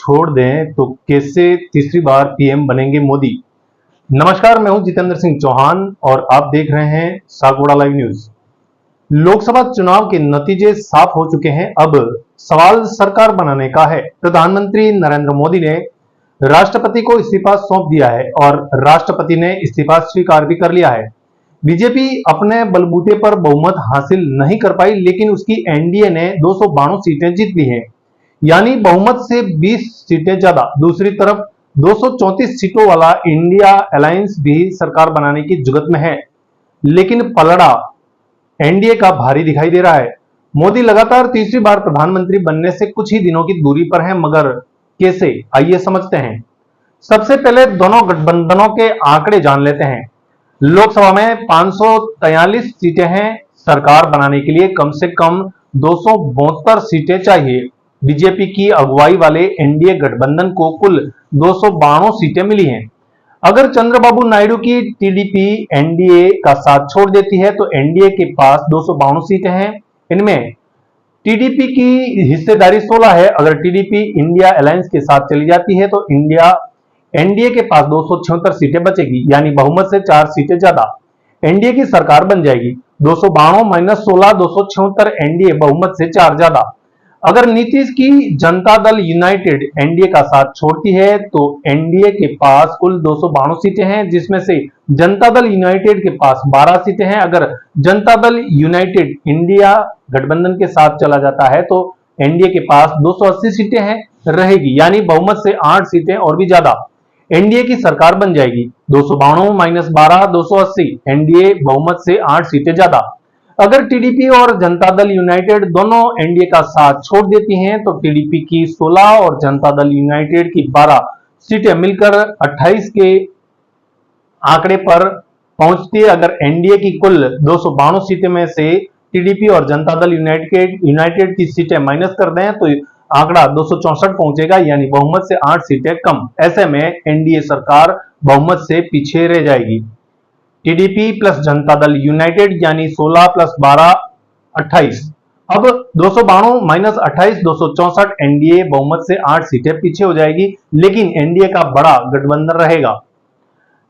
छोड़ दें तो कैसे तीसरी बार पीएम बनेंगे मोदी। नमस्कार, मैं हूं जितेंद्र सिंह चौहान और आप देख रहे हैं सागवाड़ा लाइव न्यूज। लोकसभा चुनाव के नतीजे साफ हो चुके हैं। अब सवाल सरकार बनाने का है। प्रधानमंत्री नरेंद्र मोदी ने राष्ट्रपति को इस्तीफा सौंप दिया है और राष्ट्रपति ने इस्तीफा स्वीकार भी कर लिया है। बीजेपी अपने बलबूते पर बहुमत हासिल नहीं कर पाई, लेकिन उसकी एनडीए ने 292 सीटें जीत ली हैं, यानी बहुमत से 20 सीटें ज्यादा। दूसरी तरफ 234 सीटों वाला इंडिया अलायंस भी सरकार बनाने की जुगत में है, लेकिन पलड़ा एनडीए का भारी दिखाई दे रहा है। मोदी लगातार तीसरी बार प्रधानमंत्री बनने से कुछ ही दिनों की दूरी पर हैं, मगर कैसे, आइए समझते हैं। सबसे पहले दोनों गठबंधनों के आंकड़े जान लेते हैं। लोकसभा में 543 सीटें हैं। सरकार बनाने के लिए कम से कम 272 सीटें चाहिए। बीजेपी की अगुवाई वाले एनडीए गठबंधन को कुल 292 सीटें मिली हैं। अगर चंद्रबाबू नायडू की टीडीपी एनडीए का साथ छोड़ देती है तो एनडीए के पास 292 सीटें हैं। इनमें टीडीपी की हिस्सेदारी 16 है। अगर टीडीपी इंडिया अलायंस के साथ चली जाती है तो एनडीए के पास 276 सीटें बचेगी, यानी बहुमत से 4 सीटें ज्यादा। एनडीए की सरकार बन जाएगी। 292 माइनस 16, 276। एनडीए बहुमत से 4 ज्यादा। अगर नीतीश की जनता दल यूनाइटेड एनडीए का साथ छोड़ती है तो एनडीए के पास कुल 292 सीटें हैं, जिसमें से जनता दल यूनाइटेड के पास 12 सीटें हैं। अगर जनता दल यूनाइटेड इंडिया गठबंधन के साथ चला जाता है तो एनडीए के पास 280 सीटें हैं रहेगी, यानी बहुमत से 8 सीटें और भी ज्यादा। एनडीए की सरकार बन जाएगी। 292 माइनस 12, 280। एनडीए बहुमत से 8 सीटें ज्यादा। अगर टीडीपी और जनता दल यूनाइटेड दोनों एनडीए का साथ छोड़ देती हैं तो टीडीपी की 16 और जनता दल यूनाइटेड की 12 सीटें मिलकर 28 के आंकड़े पर पहुंचती है। अगर एनडीए की कुल 292 सीटें में से टीडीपी और जनता दल यूनाइटेड की सीटें माइनस कर दें तो आंकड़ा 264 पहुंचेगा, यानी बहुमत से 8 सीटें कम। ऐसे में एनडीए सरकार बहुमत से पीछे रह जाएगी। TDP plus Janata Dal United यानी 16 प्लस 12 28। अब 292 माइनस 28 264। एनडीए बहुमत से 8 सीटें पीछे हो जाएगी, लेकिन एनडीए का बड़ा गठबंधन रहेगा।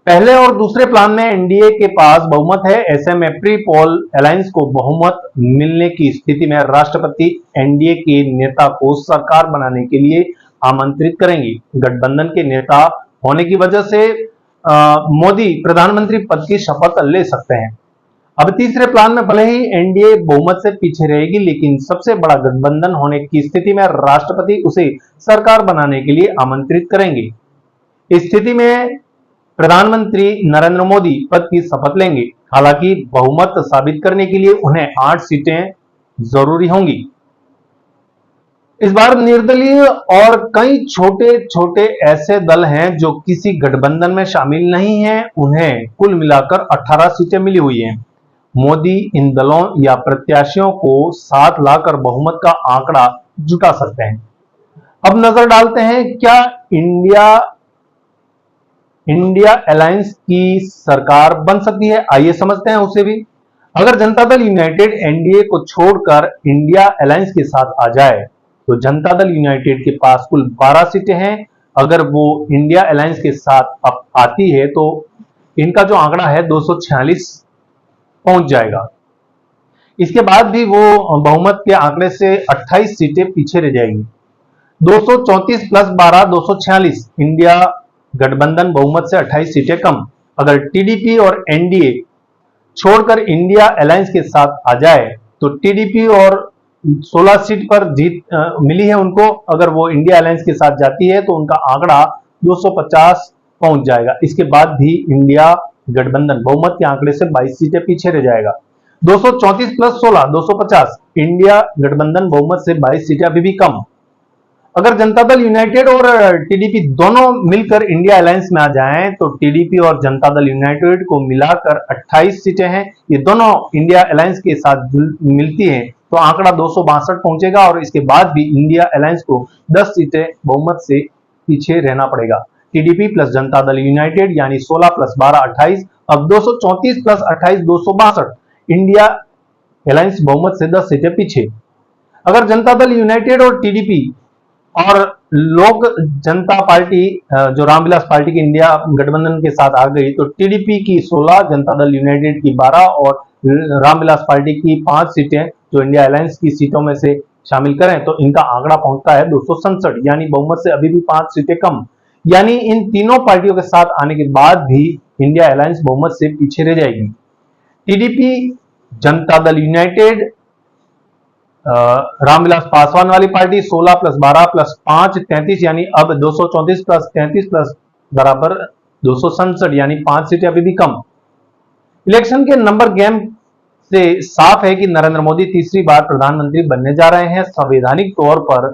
पहले और दूसरे प्लान में एनडीए के पास बहुमत है। ऐसे में प्री पोल अलायंस को बहुमत मिलने की स्थिति में राष्ट्रपति एनडीए के नेता को सरकार बनाने के लिए आमंत्रित करेंगी। गठबंधन के नेता होने की वजह से मोदी प्रधानमंत्री पद की शपथ ले सकते हैं। अब तीसरे प्लान में भले ही एनडीए बहुमत से पीछे रहेगी, लेकिन सबसे बड़ा गठबंधन होने की स्थिति में राष्ट्रपति उसे सरकार बनाने के लिए आमंत्रित करेंगे। इस स्थिति में प्रधानमंत्री नरेंद्र मोदी पद की शपथ लेंगे। हालांकि बहुमत साबित करने के लिए उन्हें 8 सीटें जरूरी होंगी। इस बार निर्दलीय और कई छोटे छोटे ऐसे दल हैं जो किसी गठबंधन में शामिल नहीं हैं, उन्हें कुल मिलाकर 18 सीटें मिली हुई हैं। मोदी इन दलों या प्रत्याशियों को साथ लाकर बहुमत का आंकड़ा जुटा सकते हैं। अब नजर डालते हैं, क्या इंडिया अलायंस की सरकार बन सकती है। आइए समझते हैं उसे भी। अगर जनता दल यूनाइटेड एनडीए को छोड़कर इंडिया अलायंस के साथ आ जाए तो जनता दल यूनाइटेड के पास कुल 12 सीटें हैं। अगर वो इंडिया अलायंस के साथ आती है तो इनका जो आंकड़ा है 246 पहुंच जाएगा। इसके बाद भी वो बहुमत के आंकड़े से 28 सीटें पीछे रह जाएंगी। 234 प्लस 12 246। इंडिया गठबंधन बहुमत से 28 सीटें कम। अगर टीडीपी और एनडीए छोड़कर इंडिया अलायंस के साथ आ जाए तो टीडीपी और 16 सीट पर जीत मिली है उनको। अगर वो इंडिया अलायंस के साथ जाती है तो उनका आंकड़ा 250 पहुंच जाएगा। इसके बाद भी इंडिया गठबंधन बहुमत के आंकड़े से 22 सीटें पीछे रह जाएगा। 234 प्लस 16 250। इंडिया गठबंधन बहुमत से 22 सीटें अभी भी कम। अगर जनता दल यूनाइटेड और टीडीपी दोनों मिलकर इंडिया अलायंस में आ जाएं तो टीडीपी और जनता दल यूनाइटेड को मिलाकर 28 सीटें हैं। ये दोनों इंडिया अलायंस के साथ मिलती हैं तो आंकड़ा 262 पहुंचेगा और इसके बाद भी इंडिया अलायंस को 10 सीटें बहुमत से पीछे रहना पड़ेगा। TDP plus Janata Dal United यानी 16 प्लस 12 28। अब 234 प्लस 28 262। इंडिया अलायंस बहुमत से 10 सीटें पीछे। अगर जनता दल यूनाइटेड और टीडीपी और लोक जनता पार्टी जो रामविलास पार्टी की इंडिया गठबंधन के साथ आ गई तो टीडीपी की 16, जनता दल यूनाइटेड की 12 और रामविलास पार्टी की 5 सीटें जो इंडिया अलायंस की सीटों में से शामिल करें तो इनका आंकड़ा पहुंचता है 267, यानी बहुमत से अभी भी 5 सीटें कम। यानी इन तीनों पार्टियों के साथ आने के बाद भी इंडिया अलायंस बहुमत से पीछे रह जाएगी। टीडीपी, जनता दल यूनाइटेड, रामविलास पासवान वाली पार्टी 16 + 12 + 5 33, यानी अब 234 + 33 + बराबर 267, यानी 5 सीटें अभी भी कम। इलेक्शन के नंबर गेम से साफ है कि नरेंद्र मोदी तीसरी बार प्रधानमंत्री बनने जा रहे हैं। संवैधानिक तौर पर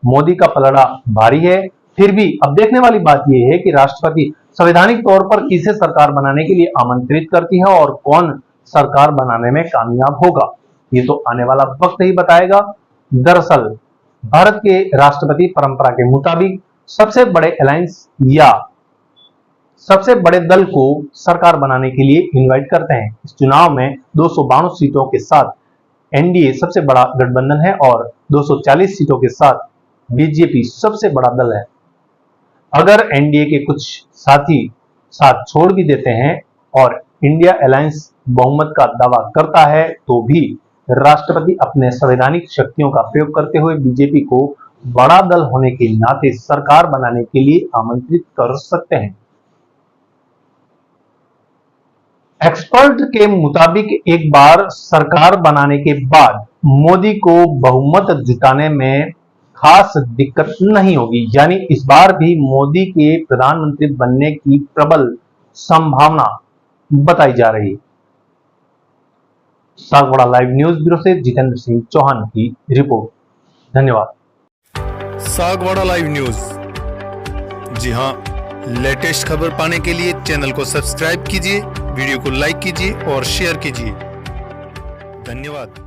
मोदी का पलड़ा भारी है। फिर भी अब देखने वाली बात यह है कि राष्ट्रपति संवैधानिक तौर पर किसे सरकार बनाने के लिए आमंत्रित करती है और कौन सरकार बनाने में कामयाब होगा, ये तो आने वाला वक्त ही बताएगा। दरअसल भारत के राष्ट्रपति परंपरा के मुताबिक सबसे बड़े अलायंस या सबसे बड़े दल को सरकार बनाने के लिए इनवाइट करते हैं। इस चुनाव में 292 सीटों के साथ एनडीए सबसे बड़ा गठबंधन है और 240 सीटों के साथ बीजेपी सबसे बड़ा दल है। अगर एनडीए के कुछ साथी साथ छोड़ भी देते हैं और इंडिया अलायंस बहुमत का दावा करता है तो भी राष्ट्रपति अपने संवैधानिक शक्तियों का प्रयोग करते हुए बीजेपी को बड़ा दल होने के नाते सरकार बनाने के लिए आमंत्रित कर सकते हैं। एक्सपर्ट के मुताबिक एक बार सरकार बनाने के बाद मोदी को बहुमत जुटाने में खास दिक्कत नहीं होगी, यानी इस बार भी मोदी के प्रधानमंत्री बनने की प्रबल संभावना बताई जा रही है। सागवाड़ा लाइव न्यूज ब्यूरो से जितेंद्र सिंह चौहान की रिपोर्ट। धन्यवाद। सागवाड़ा लाइव न्यूज, जी हां, लेटेस्ट खबर पाने के लिए चैनल को सब्सक्राइब कीजिए, वीडियो को लाइक कीजिए और शेयर कीजिए। धन्यवाद।